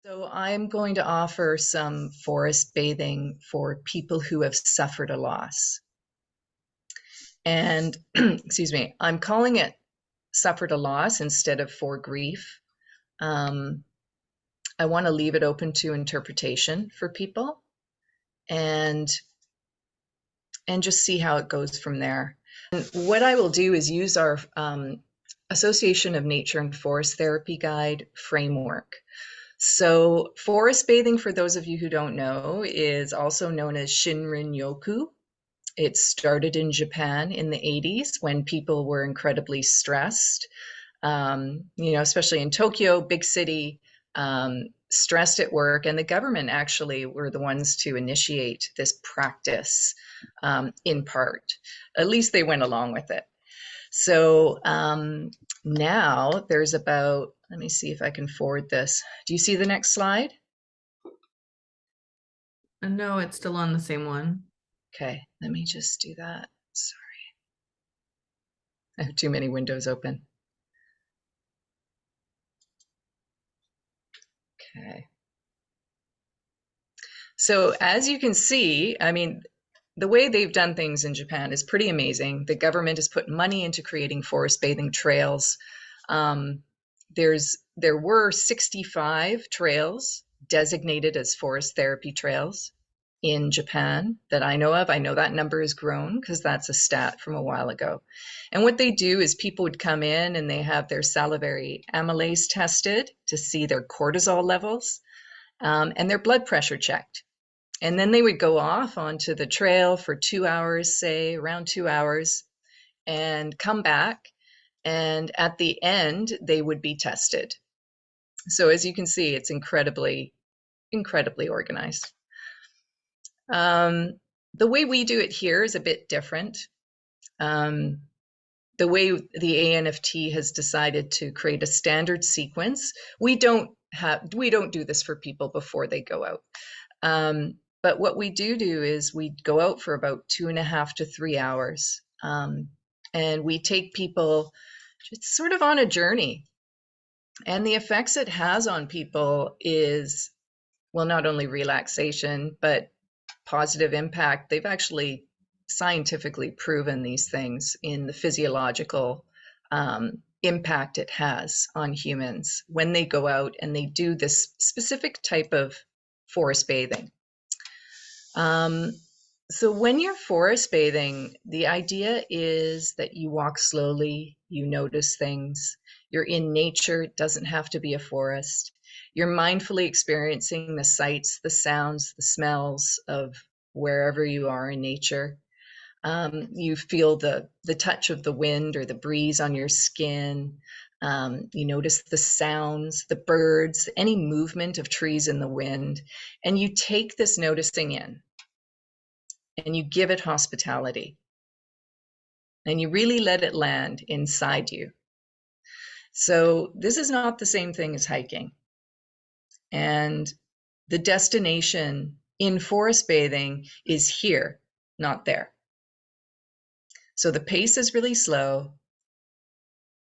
So I'm going to offer some forest bathing for people who have suffered a loss. And excuse me, I'm calling it suffered a loss instead of for grief. Um, I want to leave it open to interpretation for people and and just see how it goes from there. And what I will do is use our Association of Nature and Forest Therapy Guide framework. So forest bathing, for those of you who don't know, is also known as Shinrin-yoku. It started in Japan in the 80s when people were incredibly stressed, especially in Tokyo, big city, stressed at work. And the government actually were the ones to initiate this practice in part. At least they went along with it. So now there's about, let me see if I can forward this. Do you see the next slide? No, it's still on the same one. Okay, let me just do that. Sorry, I have too many windows open. Okay. So as you can see, I mean, the way they've done things in Japan is pretty amazing. The government has put money into creating forest bathing trails. Um, there were 65 trails designated as forest therapy trails in Japan that I know of. I know that number has grown because that's a stat from a while ago. And what they do is people would come in and they have their salivary amylase tested to see their cortisol levels and their blood pressure checked. And then they would go off onto the trail for 2 hours, say around 2 hours, and come back. And at the end, they would be tested. So as you can see, it's incredibly, incredibly organized. The way we do it here is a bit different. The way the ANFT has decided to create a standard sequence, we don't do this for people before they go out. But what we do is we go out for about 2.5 to 3 hours. And we take people just sort of on a journey. And the effects it has on people is, well, not only relaxation, but positive impact. They've actually scientifically proven these things in the physiological impact it has on humans when they go out and they do this specific type of forest bathing. So when you're forest bathing, the idea is that you walk slowly, you notice things, you're in nature, it doesn't have to be a forest. You're mindfully experiencing the sights, the sounds, the smells of wherever you are in nature. You feel the touch of the wind or the breeze on your skin. You notice the sounds, the birds, any movement of trees in the wind, and you take this noticing in. And you give it hospitality. And you really let it land inside you. So this is not the same thing as hiking. And the destination in forest bathing is here, not there. So the pace is really slow.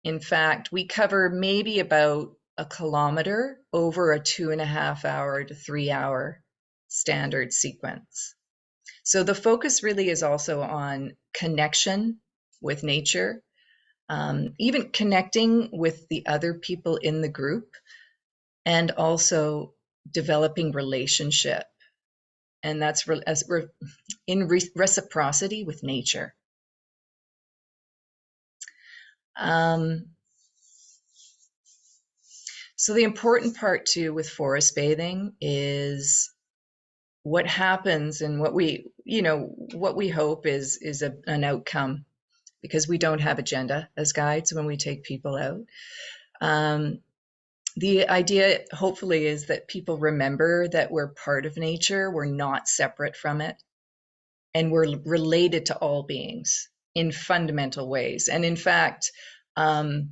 In fact, we cover maybe about a kilometer over a 2.5 hour to 3 hour standard sequence. So the focus really is also on connection with nature, even connecting with the other people in the group, and also developing relationship. And that's as we're in reciprocity with nature. So the important part too with forest bathing is what happens and what we hope is an outcome, because we don't have agenda as guides when we take people out. The idea hopefully is that people remember that we're part of nature, we're not separate from it, and we're related to all beings in fundamental ways. And in fact, I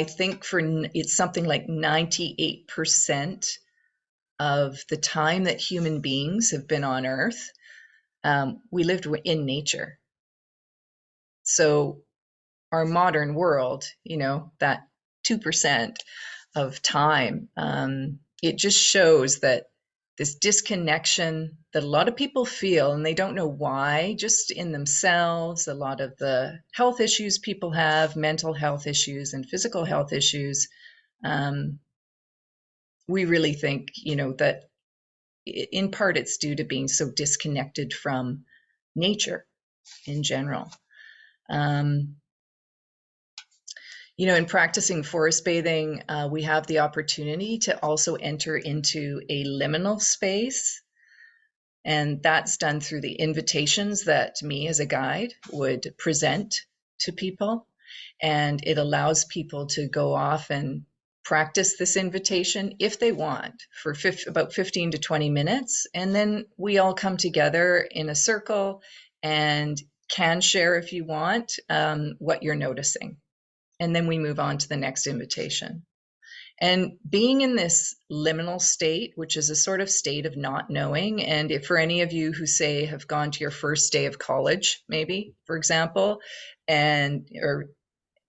think it's something like 98% of the time that human beings have been on Earth, we lived in nature. So our modern world, that 2%, of time. It just shows that this disconnection that a lot of people feel, and they don't know why, just in themselves, a lot of the health issues people have, mental health issues and physical health issues, we really think, that in part it's due to being so disconnected from nature in general. In practicing forest bathing, we have the opportunity to also enter into a liminal space. And that's done through the invitations that me as a guide would present to people. And it allows people to go off and practice this invitation if they want for about 15 to 20 minutes. And then we all come together in a circle and can share, if you want, what you're noticing. And then we move on to the next invitation. And being in this liminal state, which is a sort of state of not knowing, and if for any of you who say have gone to your first day of college, maybe, for example, and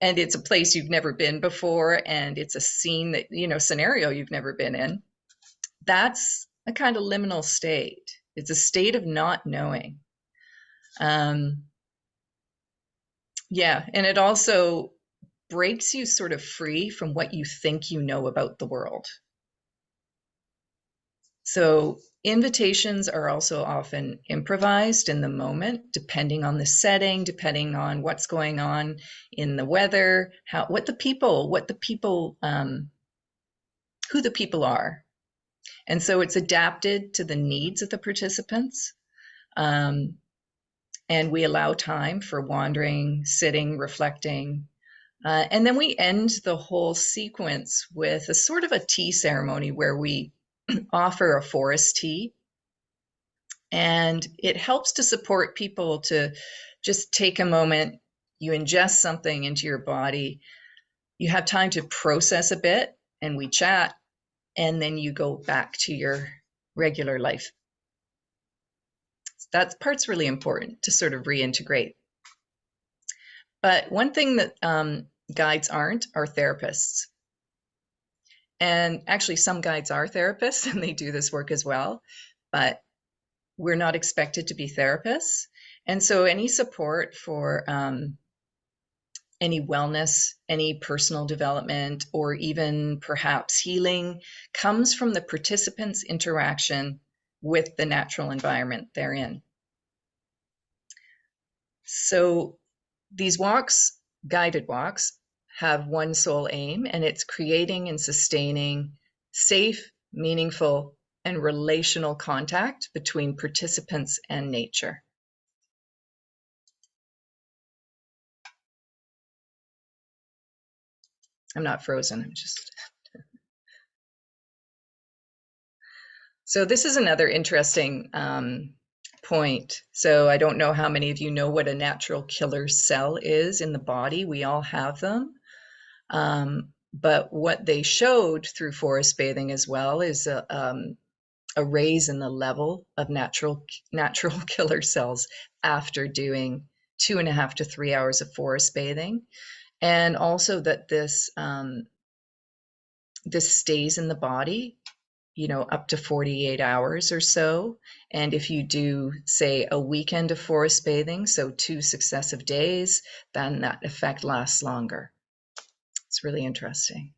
it's a place you've never been before, and it's a scene that, scenario you've never been in, that's a kind of liminal state. It's a state of not knowing. Yeah, and it also breaks you sort of free from what you think you know about the world. So invitations are also often improvised in the moment, depending on the setting, depending on what's going on in the weather, who the people are. And so it's adapted to the needs of the participants. And we allow time for wandering, sitting, reflecting. And then we end the whole sequence with a sort of a tea ceremony where we offer a forest tea. And it helps to support people to just take a moment. You ingest something into your body. You have time to process a bit, and we chat, and then you go back to your regular life. That part's really important to sort of reintegrate. But one thing that guides aren't are therapists. And actually, some guides are therapists, and they do this work as well. But we're not expected to be therapists. And so any support for any wellness, any personal development, or even perhaps healing comes from the participants' interaction with the natural environment they're in. So these walks, guided walks, have one sole aim, and it's creating and sustaining safe, meaningful, and relational contact between participants and nature. I'm not frozen, I'm just... So this is another interesting point. So I don't know how many of you know what a natural killer cell is in the body. We all have them. But what they showed through forest bathing as well is a raise in the level of natural killer cells after doing 2.5 to 3 hours of forest bathing. And also that this stays in the body, up to 48 hours or so. And if you do, say, a weekend of forest bathing, so 2 successive days, then that effect lasts longer. It's really interesting.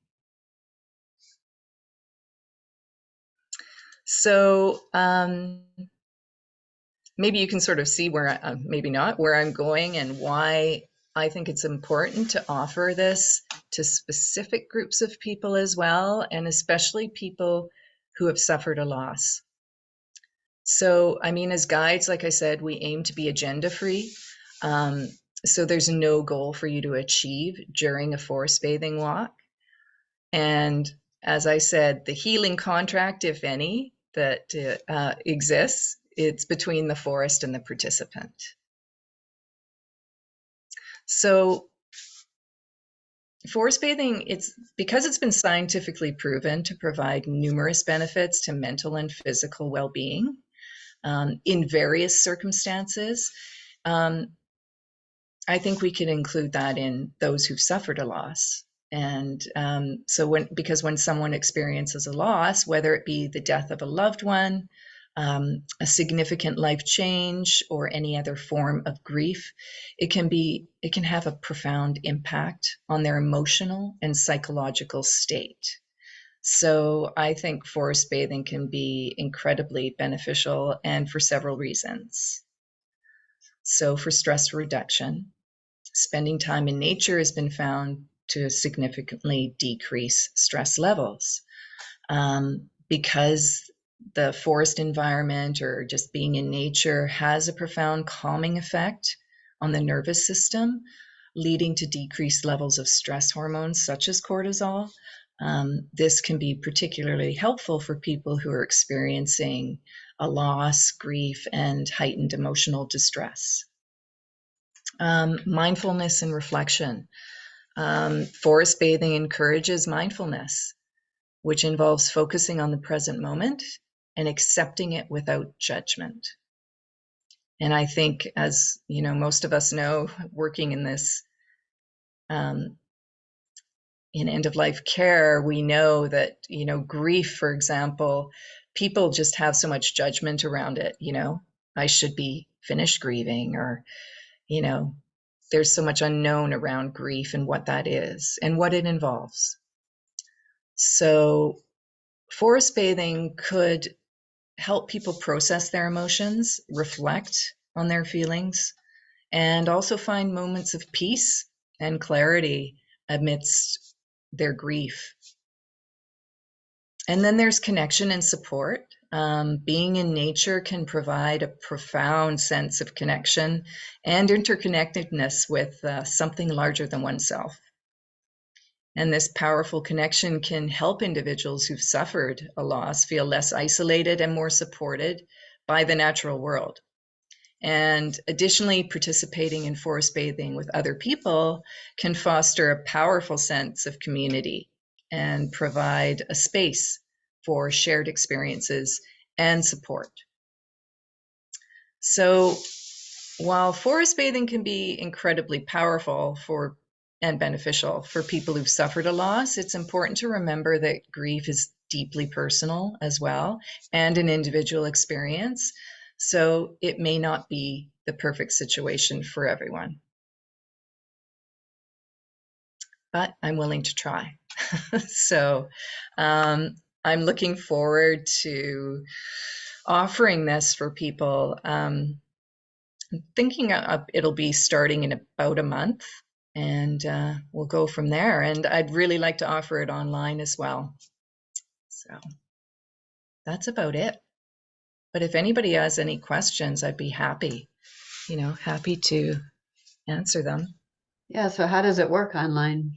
So maybe you can sort of see where, maybe not, where I'm going and why I think it's important to offer this to specific groups of people as well, and especially people who have suffered a loss. So, I mean, as guides, like I said, we aim to be agenda-free. So there's no goal for you to achieve during a forest bathing walk. And as I said, the healing contract, if any, that exists, it's between the forest and the participant. So forest bathing, because it's been scientifically proven to provide numerous benefits to mental and physical well-being in various circumstances. I think we could include that in those who've suffered a loss. And because when someone experiences a loss, whether it be the death of a loved one, a significant life change, or any other form of grief, it can have a profound impact on their emotional and psychological state. So I think forest bathing can be incredibly beneficial, and for several reasons. So for stress reduction, spending time in nature has been found to significantly decrease stress levels, because the forest environment or just being in nature has a profound calming effect on the nervous system, leading to decreased levels of stress hormones such as cortisol. This can be particularly helpful for people who are experiencing a loss, grief, and heightened emotional distress. Mindfulness and reflection. Forest bathing encourages mindfulness, which involves focusing on the present moment and accepting it without judgment. And I think, as you know, most of us know, working in this in end of life care, we know that, grief, for example, people just have so much judgment around it. I should be finished grieving, or, you know, there's so much unknown around grief and what that is and what it involves. So, forest bathing could help people process their emotions, reflect on their feelings, and also find moments of peace and clarity amidst their grief. And then there's connection and support. Being in nature can provide a profound sense of connection and interconnectedness with something larger than oneself. And this powerful connection can help individuals who've suffered a loss feel less isolated and more supported by the natural world. And additionally, participating in forest bathing with other people can foster a powerful sense of community and provide a space for shared experiences and support. So while forest bathing can be incredibly powerful and beneficial for people who've suffered a loss, it's important to remember that grief is deeply personal as well and an individual experience. So it may not be the perfect situation for everyone. But I'm willing to try. So I'm looking forward to offering this for people. Thinking it'll be starting in about a month, and we'll go from there. And I'd really like to offer it online as well. So that's about it. But if anybody has any questions, I'd be happy to answer them. Yeah, so how does it work online?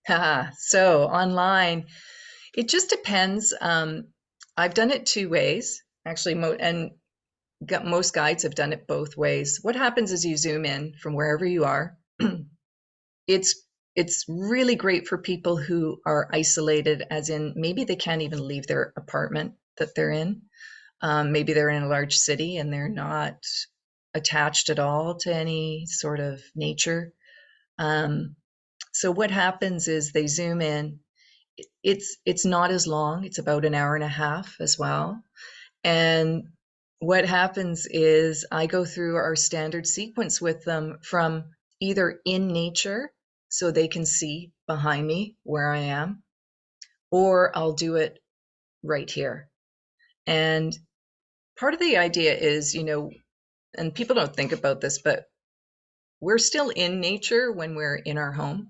So online, it just depends. I've done it two ways, actually, and most guides have done it both ways. What happens is you zoom in from wherever you are. It's really great for people who are isolated, as in maybe they can't even leave their apartment that they're in. Maybe they're in a large city and they're not attached at all to any sort of nature. So what happens is they zoom in. It's not as long. It's about an hour and a half as well. And what happens is I go through our standard sequence with them from either in nature, so they can see behind me where I am, or I'll do it right here. And part of the idea is, and people don't think about this, but we're still in nature when we're in our home.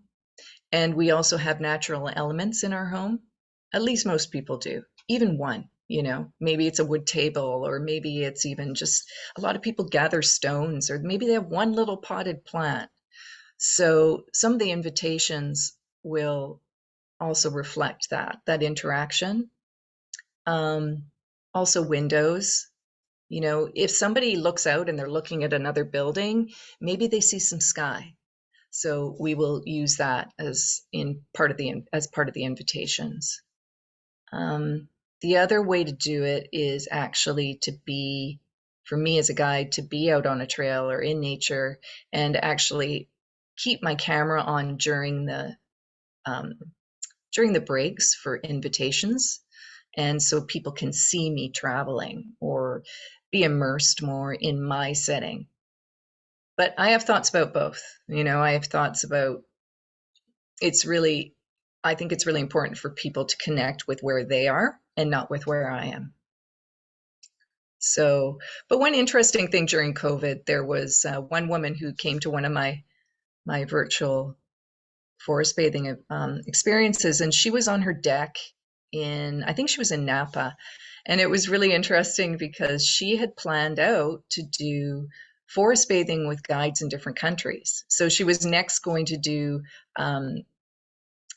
And we also have natural elements in our home. At least most people do, even one. Maybe it's a wood table, or maybe it's even just a lot of people gather stones, or maybe they have one little potted plant. So some of the invitations will also reflect that interaction. Also windows. If somebody looks out and they're looking at another building, maybe they see some sky. So we will use that as part of the invitations. The other way to do it is actually for me as a guide, to be out on a trail or in nature and actually keep my camera on during the during the breaks for invitations. And so people can see me traveling or be immersed more in my setting. But I have thoughts about both. I have thoughts about I think it's really important for people to connect with where they are and not with where I am. So, but one interesting thing during COVID, there was one woman who came to one of my virtual forest bathing experiences, and she was on her deck I think she was in Napa, and it was really interesting because she had planned out to do forest bathing with guides in different countries. So she was next going to do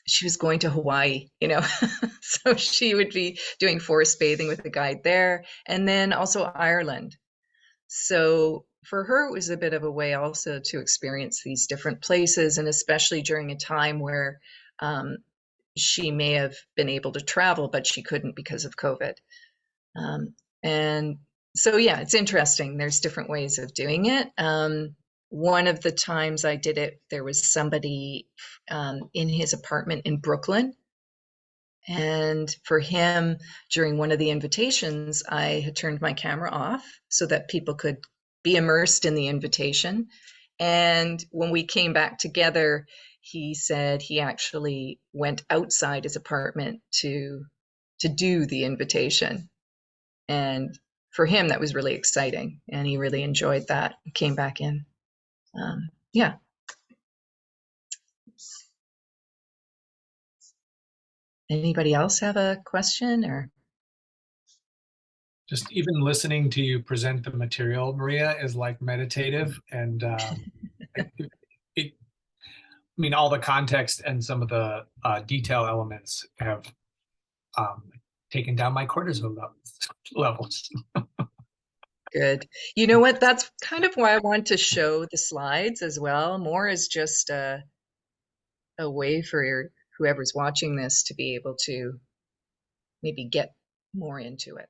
she was going to Hawaii, so she would be doing forest bathing with a guide there, and then also Ireland. So for her, it was a bit of a way also to experience these different places, and especially during a time where she may have been able to travel, but she couldn't because of COVID. And so, yeah, it's interesting. There's different ways of doing it. One of the times I did it, there was somebody in his apartment in Brooklyn. And for him, during one of the invitations, I had turned my camera off so that people could be immersed in the invitation. And when we came back together, he said he actually went outside his apartment to do the invitation. And for him, that was really exciting. And he really enjoyed that. Came back in. Yeah. Anybody else have a question or? Just even listening to you present the material, Maria, is like meditative, and I mean, all the context and some of the detail elements have taken down my cortisol levels. Good. You know what? That's kind of why I want to show the slides as well. More as just a way for whoever's watching this to be able to maybe get more into it.